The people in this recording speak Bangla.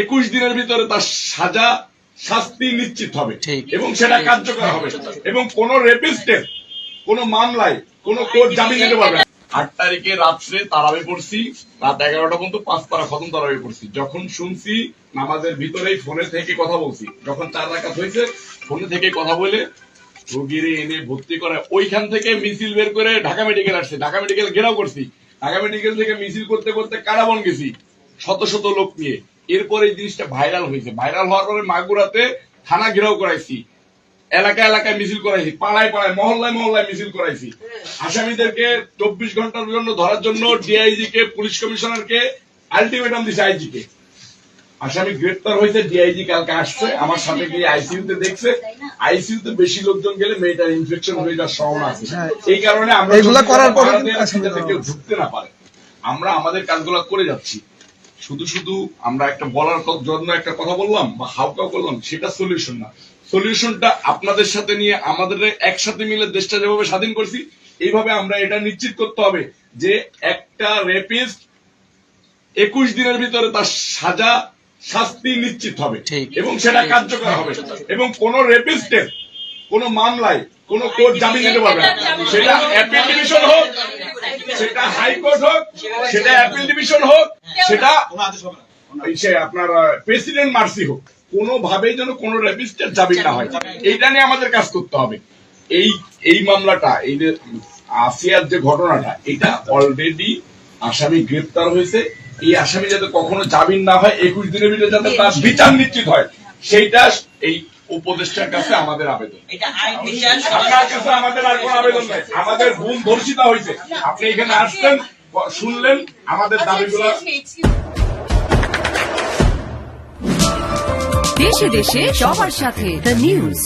21 দিনের ভিতরে তার সাজা শাস্তি নিশ্চিত হবে এবং সেটা কার্যকর হবে এবং কোন রেপিস্টের কোন মামলায় কোন কোর্ট জামিন দিতে পারবে না। 8 তারিখে রাত্রে তারাবি পড়ছি, রাত 11টা পর্যন্ত 5 পারা খতম তারাবি পড়ছি। যখন শুনছি নামাজের ভিতরেই ফোনে থেকে কথা বলছি, যখন 4 রাকাত হয়েছে ফোনে থেকে কথা বলে রোগীরে এনে ভর্তি করে ওইখান থেকে মিছিল বের করে ঢাকা মেডিকেল আসছে, ঢাকা মেডিকেল ঘেরাও করছি, ঢাকা মেডিকেল থেকে মিছিল করতে করতে কারাবন গেছি শত শত লোক নিয়ে। এরপরে এই জিনিসটা ভাইরাল হয়েছে, ভাইরাল হওয়ার পরে মাগুরাতে থানা ঘেরাও করাইছি, এলাকায় এলাকায় মিছিল করাইছি, পাড়ায় পাড়ায় মহল্লায় মহল্লায় মিছিল করাইছি। আসামিদেরকে 24 ঘন্টার জন্য ধরার জন্য ডিআইজি কে, পুলিশ কমিশনার কে আলটিমেটাম দিছে আইজি কে। আসামি গ্রেপ্তার হয়েছে, ডিআইজি কালকে আসছে আমার সাথে গিয়ে আইসিইউতে দেখছে। আইসিইউতে বেশি লোকজন গেলে মেয়েটার ইনফেকশন হয়ে যাওয়ার সম্ভাবনা আছে। এই কারণে আমরা এগুলো করার পরে যাতে কেউ ঢুকতে না পারে আমরা আমাদের কাজগুলো করে যাচ্ছি। শুধু শুধু আমরা একটা বলার জন্য একটা কথা বললাম বা হাউকাউ করলাম সেটা সলিউশন না। সলিউশনটা আপনাদের সাথে নিয়ে আমাদের একসাথে মিলে দেশটা যেভাবে স্বাধীন করছি এইভাবে আমরা এটা নিশ্চিত করতে হবে যে একটা রেপিস্ট 21 দিনের ভিতরে তার সাজা শাস্তি নিশ্চিত হবে এবং সেটা কার্যকর হবে এবং কোন রেপিস্টের কোন মামলায় কোন কোর্ট জামিন দিতে পারবে না। সেটা অ্যাপিল ডিভিশন হোক, সেটা হাইকোর্ট হোক, সেটা অ্যাপিল ডিভিশন হোক, সেটা আপনার প্রেসিডেন্ট মার্সি হোক, কোনোভাবেই যেন কোন রেপিস্টের জামিন না হয়। এইটা নিয়ে আমাদের কাজ করতে হবে। এই মামলাটা, এই যে আসিয়ার যে ঘটনাটা, এটা অলরেডি আসামি গ্রেপ্তার হয়েছে। এই আসামি যাতে কখনো জামিন না হয়, 21 দিনের ভিতরে যাতে তার বিচার নিশ্চিত হয়, সেইটা এই উপদেষ্টার কাছে আমাদের আবেদন। আপনার কাছে আমাদের আর কোন আবেদন নাই। আমাদের ভুল ধর্ষিতা হয়েছে, আপনি এখানে আসলেন, শুনলেন আমাদের দাবিগুলো। দেশে দেশে সবার সাথে দ্য নিউজ।